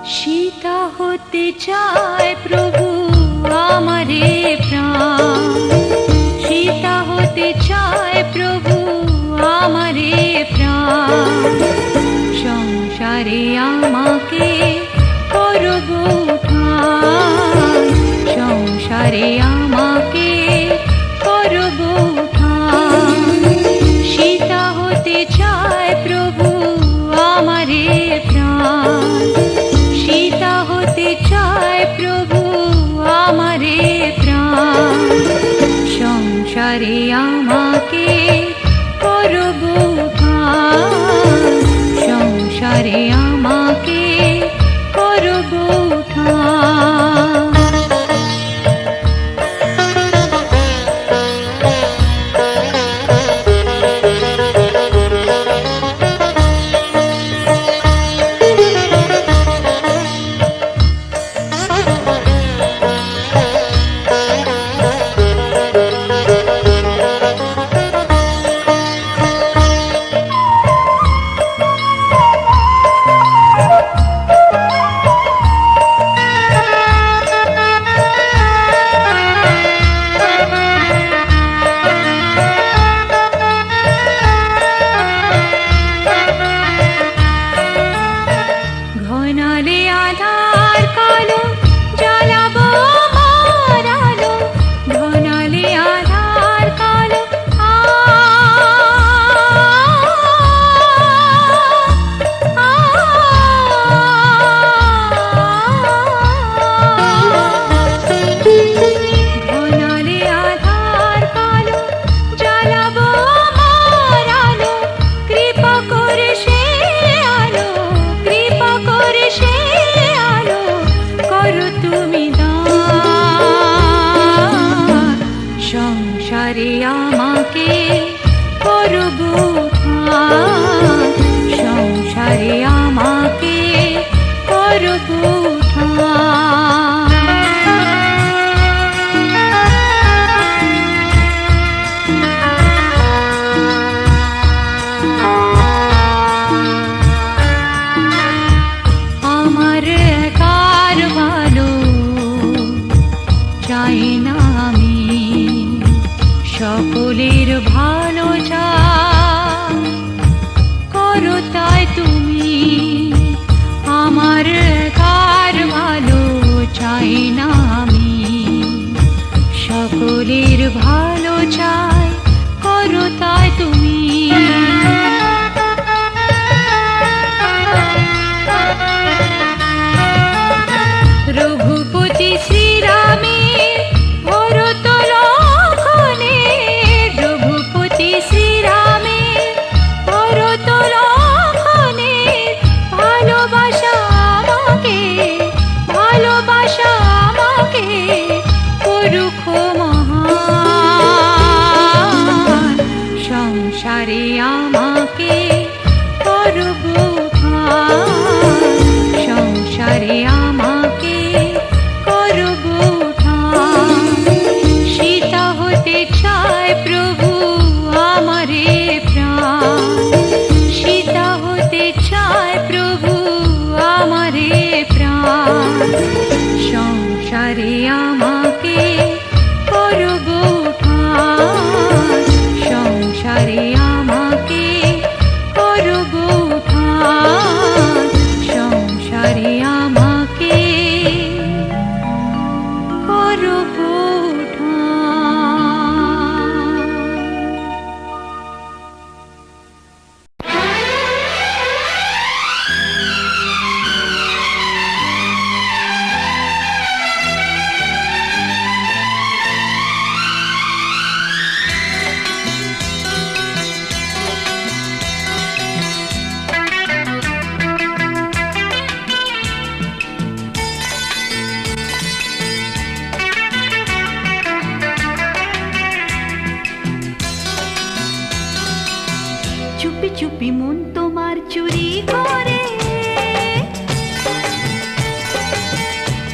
सीता होते चाय प्रभु आमारे प्राण, सीता होते चाय प्रभु आमारे प्राण, संसारे आमाके करबो ठान, संसारे आमाके करबो ठान, सीता होते चाय प्रभु आमारे प्राण, सीता होते चाय प्रभु आमारे प्राण, संसारे आमाके करबो ठान, संसारे आमाके करबो ठान। संसारे आमाके करबो ठान, संसारे आमाके करबो ठान। आमार एकार भालो चाই না আমি, সকলের ভালো চাই করো তাই তুমি, আমার একার ভালো চাই না আমি, সকলের ভালো চাই করো তাই তুমি। রঘুপতি শ্রীরামের ভরত লক্ষণের, রঘুপতি শ্রীরামের ভরত লক্ষণের ভালোবাসা আমাকে, ভালোবাসা আমাকে করুক মহান। চুপি মন তোমার চুরি করে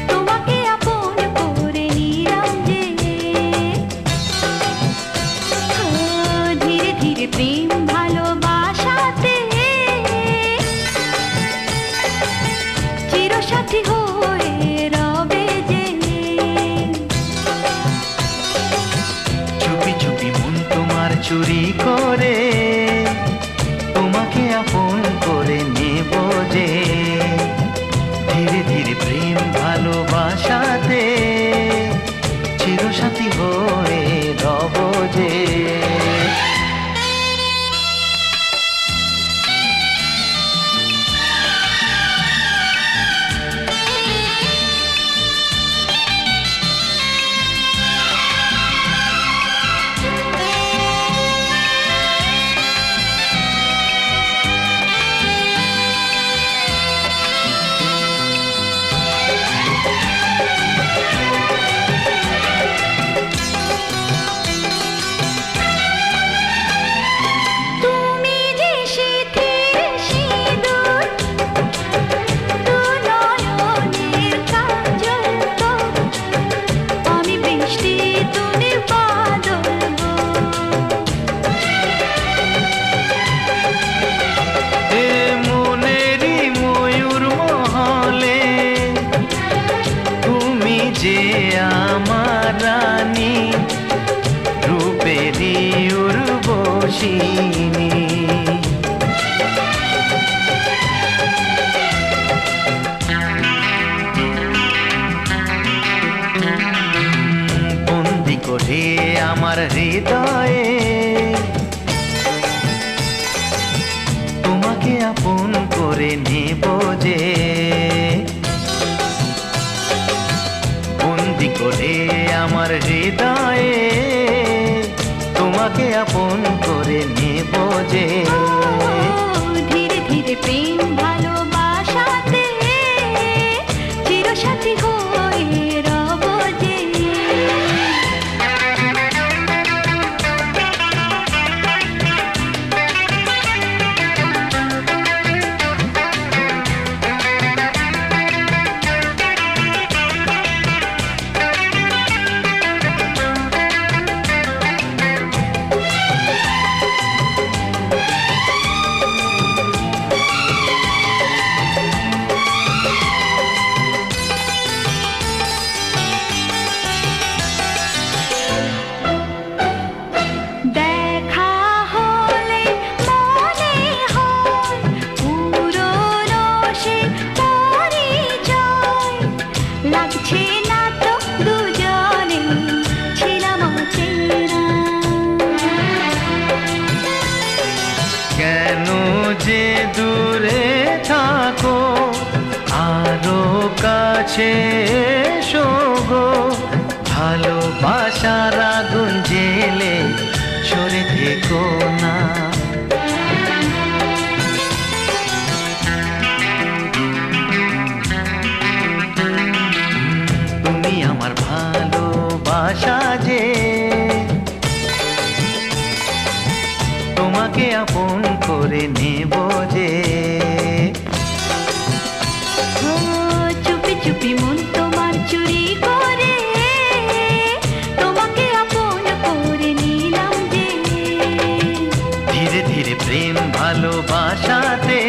তোমাকে আপন করে নিলাম যে। ধীরে ধীরে প্রেম ভালোবাসাতে চিরসাথী হয়ে রবে যে। চুপি চুপি মন তোমার চুরি করে তোমাকে আপন করে নেব যে। ধীরে ধীরে প্রেম ভালোবাসাতে চিরসাথী হয়ে রব যে। যে আমার রানী রূপেরই উর্বশিনী। বন্দি করে আমার হৃদয়ে তোমাকে আপন করে নেব যে। বন্দি করে আমার হৃদয়ে তোমাকে আপন করে নেব যে। ধীরে ধীরে প্রেম ভালোবাসাতে চিরসাথী হয়ে রব যে। কেন যে দূরে থাকো আরো কাছে এসো গো। ভালোবাসার আগুন জেলে সরে থেকো না। তুমি আমার ভালোবাসা যে তোমাকে আপন করে নেব যে। চুপি চুপি মন তোমার চুরি করে তোমাকে আপন করে নিলাম যে। ধীরে ধীরে প্রেম ভালোবাসাতে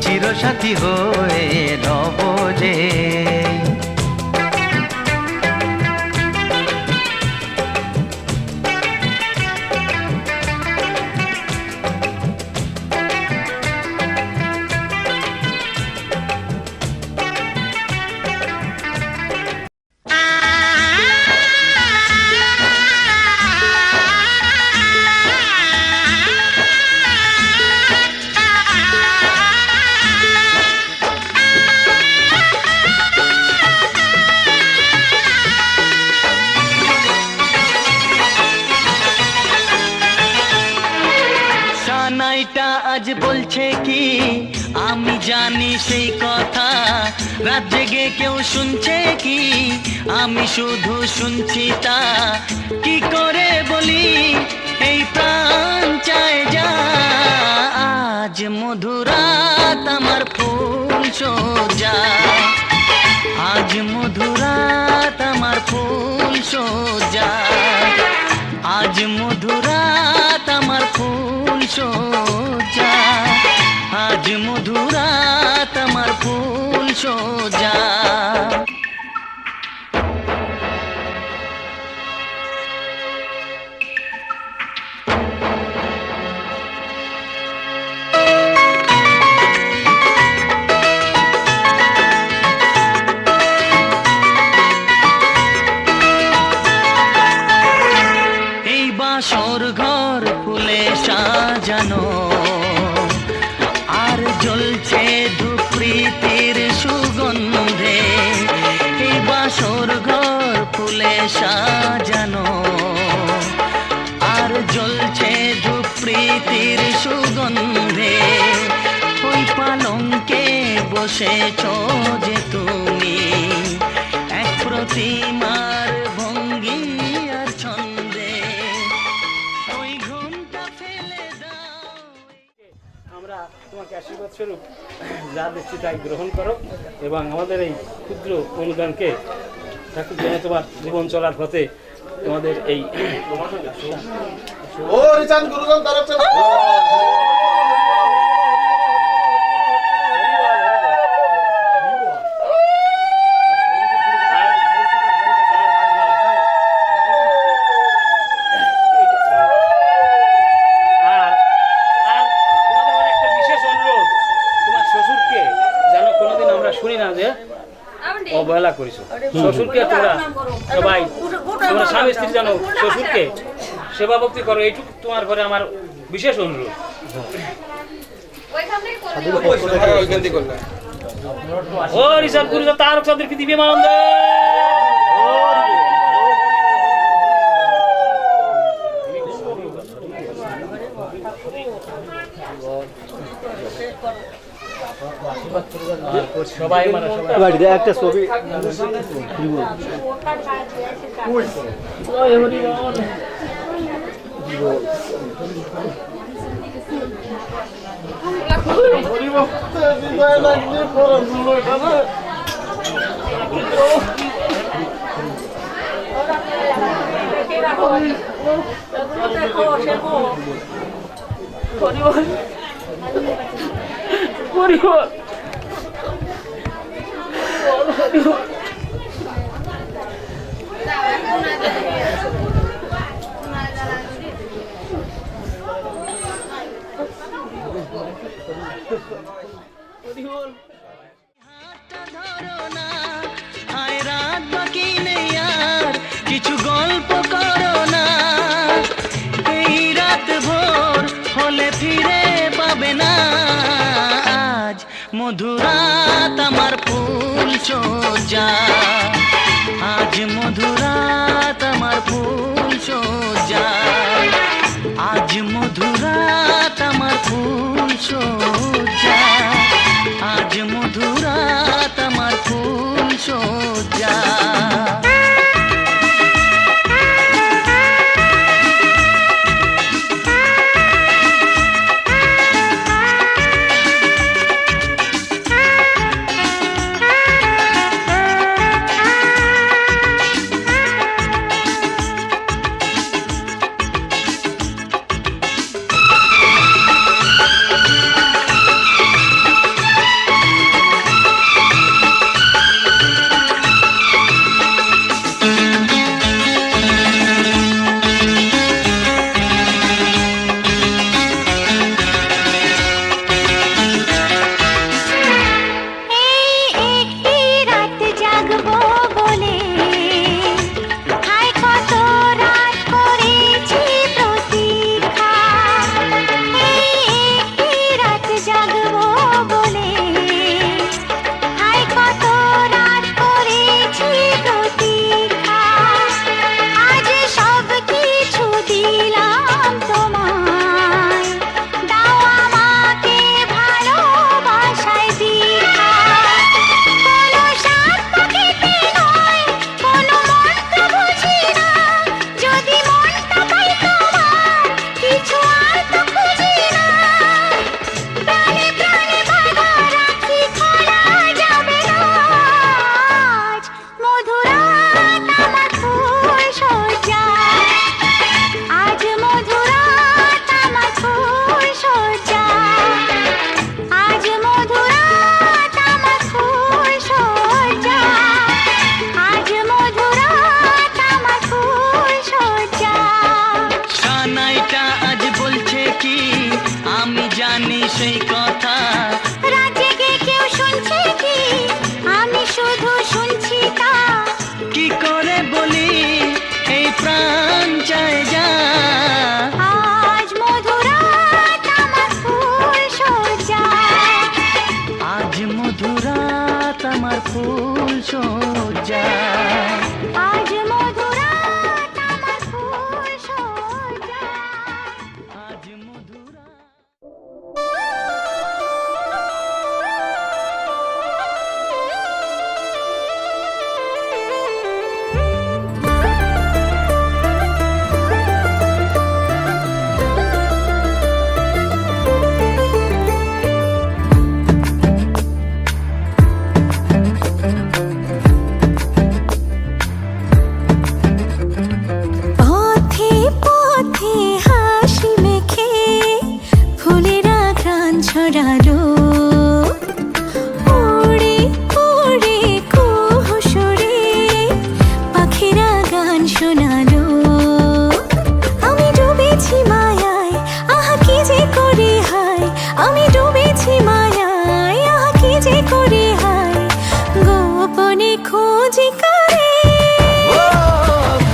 চিরসাথী হয়ে রব যে। আজ বলছে কি আমি জানি সেই কথা, রাত জেগে কেউ শুনছে কি আমি শুধু শুনছি তা। কি করে বলি এই প্রাণ চায় যা আজ মধুরাত আমার ফুল সজ্জা, আজ মধুরাত আমার ফুল সজ্জা। বাসর ঘর ফুলে সাজানো, আর জ্বলছে ধূপ প্রীতির সুগন্ধে। এই বাসর ঘর ফুলে সাজানো, আর জ্বলছে ধূপ প্রীতির সুগন্ধে। ওই পালঙ্কে বসেছ যে তুমি, এক প্রতিমার ভঙ্গি আর ছন্দে। আমরা তোমাকে আশীর্বাদ স্বরূপ যা দিচ্ছি তাই গ্রহণ করো, এবং আমাদের এই ক্ষুদ্র অনুদানকে ঠাকুর যেন তোমার জীবন চলার পথে তোমাদের এই অবহেলা করেছো। শ্বশুরকে তোমরা সবাই, তোমরা স্বামী স্ত্রী জানো, শ্বশুরকে সেবা ভক্তি করো, এইটুকু তোমার ঘরে আমার বিশেষ অনুরোধ। ও ঋষভ গুরু তারক চন্দ্র পৃথিবী আনন্দ। সবাই মানে সবাই একটা ছবি কিছু গল্প করো না, এই রাত ভোর হলে ফিরে পাবে না। আজ মধুরাত আমার ফুল সজ্জা, আজ মধুরাত আমার ফুল সজ্জা, আজ মধুরাত আমার ফুল সজ্জা, আজ মধুরাত আমার ফুল সজ্জা। সজ্জায় যা। আজ মধুরাত আমার ফুল সজ্জায়, আজ মধুরাত আমার ফুল সজ্জায়, আজ মধুরাত আমার ফুল সজ্জায়, আজ মধুরাত। পথে পথে হাসি মেখে ফুলেরা ঘ্রাণ ছড়ালো, উড়ে উড়ে কুহুসুরে পাখিরা গান শোনালো। আমি ডুবেছি মায়ায়, আহা কি যে করি হায়, আমি ডুবেছি মায়ায়, আহা কি যে করি হায়, গোপনে খোঁজি করে। ও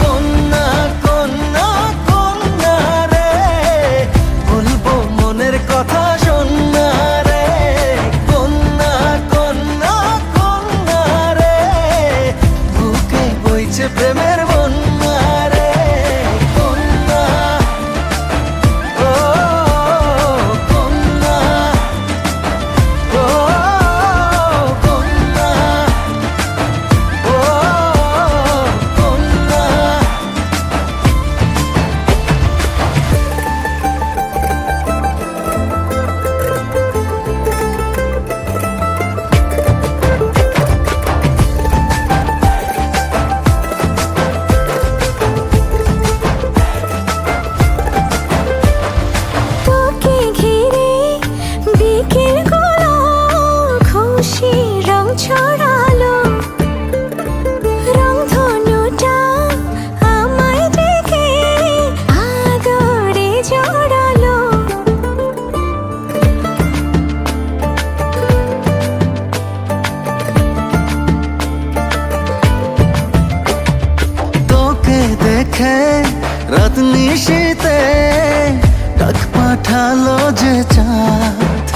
কন্যা কন্যা কন্যা রে, বলবো মনের কথা শোনা রে। কন্যা কন্যা কন্যা রে, বুকে বইছে প্রেমের বন্যা রে। কন্যা ও কন্যা ও কন্যা ও কন্যা। তোকে ঘিরে বিকেল গুলো খুশি রং ছড়ালো, রংধনুটা আমায় ডেকে আদরে জড়ালো। তোকে দেখে রাত নিশীতে ডাক পাঠালো যে চাঁদ,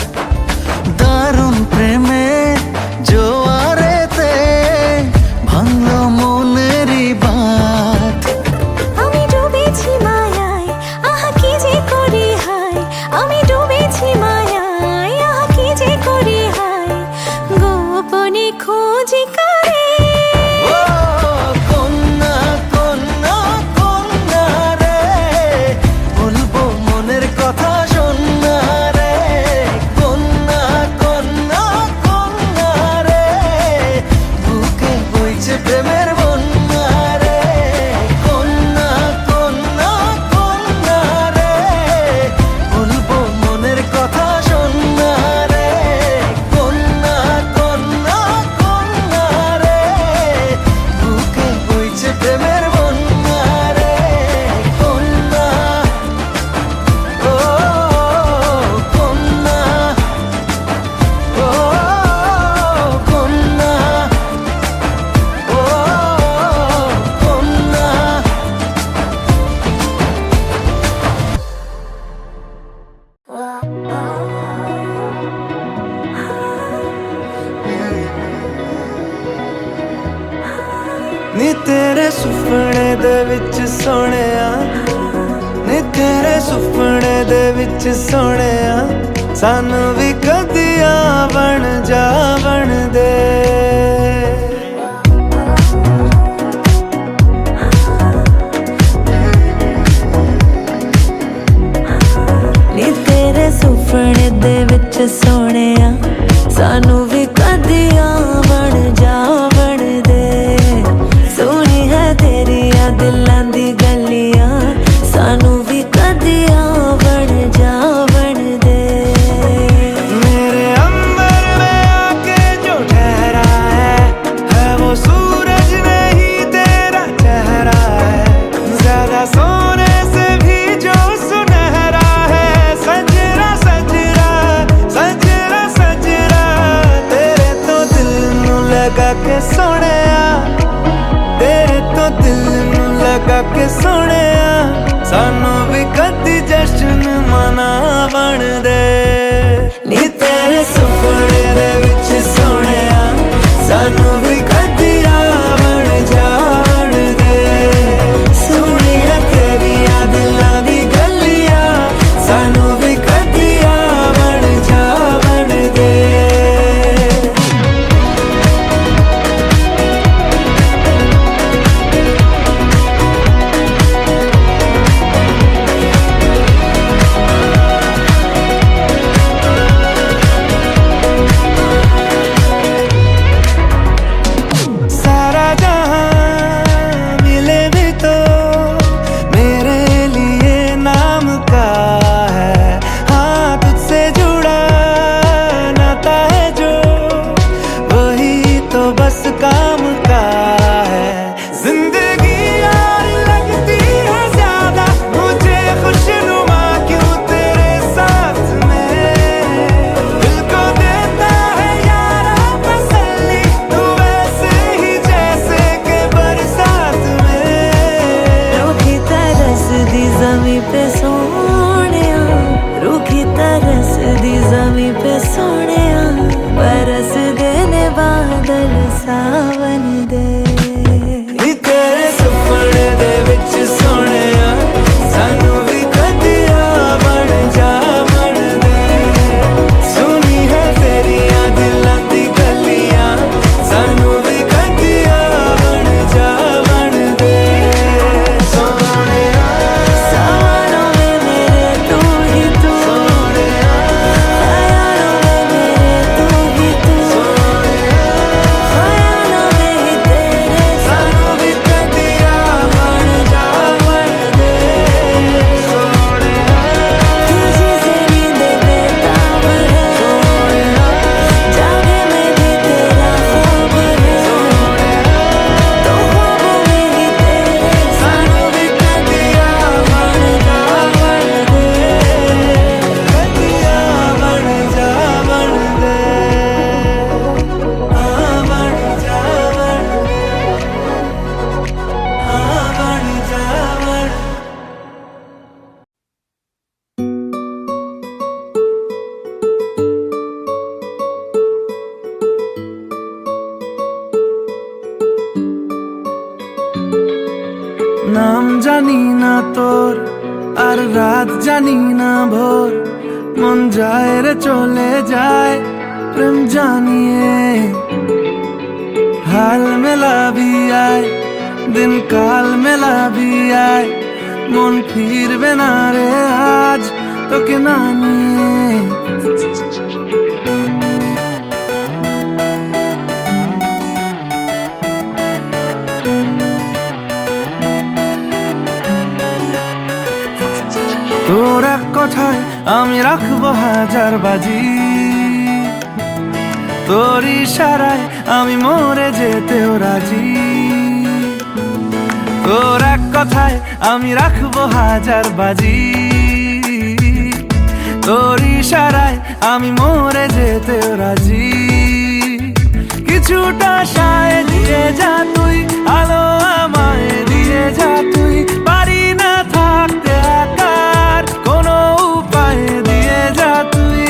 দারুণ প্রেমে জোয়ারেতে ভাঙলো মনেরই বাঁধ। আমি ডুবেছি মায়ায়, আহা কি যে করি হায়, আমি ডুবেছি মায়ায়, আহা কি যে করি হায়, গোপনে খোঁজি করে। ও কন্যা কন্যা কন্যা রে, বলবো মনের কথা শোনা রে। কন্যা কন্যা কন্যা রে, বুকে বইছে প্রেমের বন্যা রে। কন্যা কন্যা কন্যা রে, বলবো মনের কথা শোনা রে। কন্যা কন্যা কন্যা রে, বুকে বইছে প্রেমের বন্যা রে। কন্যা ও কন্যা ও কন্যা ও কন্যা। ਨੀ ਤੇਰੇ ਸੁਪਨੇ ਦੇ ਵਿੱਚ ਸੋਹਣਿਆ, ਨੀ ਤੇਰੇ ਸੁਪਨੇ ਦੇ ਵਿੱਚ ਸੋਹਣਿਆ, ਸਾਨੂੰ ਵੀ ਕਦੀਆਂ ਬਣ ਜਾ ਬਣਦੇ। ਨੀ ਤੇਰੇ ਸੁਪਨੇ ਦੇ ਵਿੱਚ ਸੋਹਣਿਆ, ਸਾਨੂੰ ਵੀ ਕਦੀਆਂ ਬਣ ਜਾ ਬਣਦੇ। ਸੋਹਣੀ ਹੈ ਤੇਰੀਆਂ ਦਿਲਾਂ ਦੀ ਗਲੀਆਂ, ਸਾਨੂੰ ਵੀ ਕਦੀਆਂ ਬਣ ਜਾ ਬਣਦੇ। मेरे अंबर में आके जो ठहरा है वो सूरज नहीं तेरा चेहरा है। ज्यादा सोने से भी जो सुनहरा है, सजरा सजरा सजरा सजरा, तेरे तो दिल सानू भी कदिया बन जान दे सोनिया तेरिया दिलां दी गलियां सानू भी कदिया बन दे सारा जहां मिले भी तो मेरे लिए नाम का है हाँ तुझसे जुड़ा नाता है जो वही तो बस काम का है जिंदगी यार लगती है ज्यादा मुझे खुशनुमा क्यों तेरे साथ में दिल को देता है यारा तसल्ली तू वैसे ही जैसे के बरसात में रूखी तरस दी जमी पे सोनिया रूखी तरस दी जमी पे सोनिया बरस देने बादल सावन दे नी तेरे सुपने दे विच सोनिया सानू भी कदिया बन दे सुनी है तेरिया दिलां दी गलियां सानू भी कदिया बन दे सोनिया सवालों में मेरे तू ही तू ख्यालों में मेरे तू ही तू ख्यालों में ही तेरे सानू भी कदिया बन दे सोनिया तुझी से नींदे बेताब है जागे में भी तेरा ख्वाब है तो ख्वाबों में ही तेरे सानू भी कदिया बन दे कदिया बन दे हाँ बन नाम जानी ना तोर আর রাত জানি না ভোর মন যায় রে চলে যায় প্রেম জানিয়ে হাল মেলা भी आए दिन काल মেলা भी आए মন ফিরবে না রে আজ তোকে না নিয়ে তোর এক কথায় আমি রাখবো হাজার বাজি তোর ইশারায় আমি মরে যেতেও রাজি তোর এক কথায় আমি রাখবো হাজার বাজি তোর ইশারায় আমি মরে যেতেও রাজি কিছুটা সায় দিয়ে যা তুই আলো আমায় দিয়ে যা তুই পারি না থাকতে একার কোনো উপায় দিয়ে যা তুই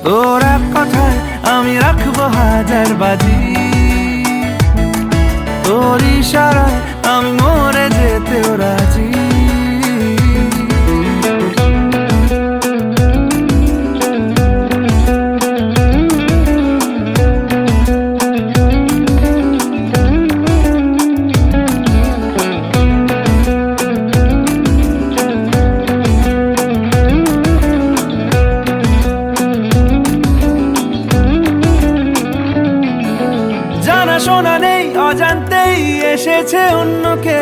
তোর এক কথায় আমি রাখবো হাজার বাজি তোর ইশারায় আমি মরে যেতেও রাজি শোনা নেই অজান্তেই এসেছে অন্যকে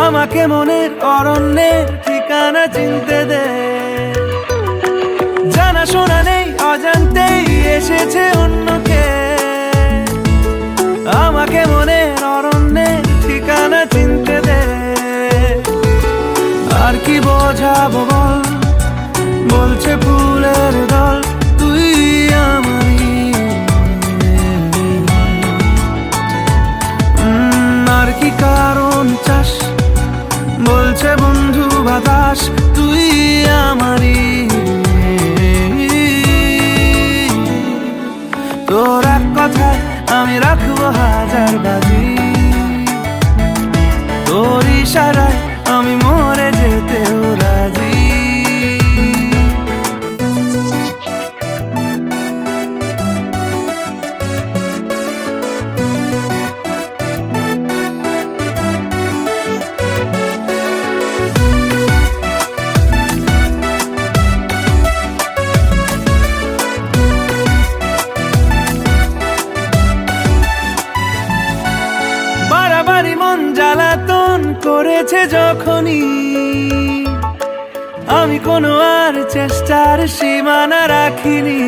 আমাকে মনের অরণ্যের ঠিকানা চিনতে দে জানা শোনা নেই অজান্তেই এসেছে অন্যকে আমাকে মনের অরণ্যের ঠিকানা চিনতে দে আর কি বোঝাবো বল বলছে ফুলের দল তুই আমারই আর কি কারণ চাস বলছে বন্ধু বাতাস তুই আমারই আমি রাখবো হাজার বাজি, তোর ইশারায় আমি মরে যেতেও রাজি। বাড়াবাড়ি মন জ্বালাতন করেছে যখনই, আমি কোনো আর চেষ্টার সীমানা রাখিনি।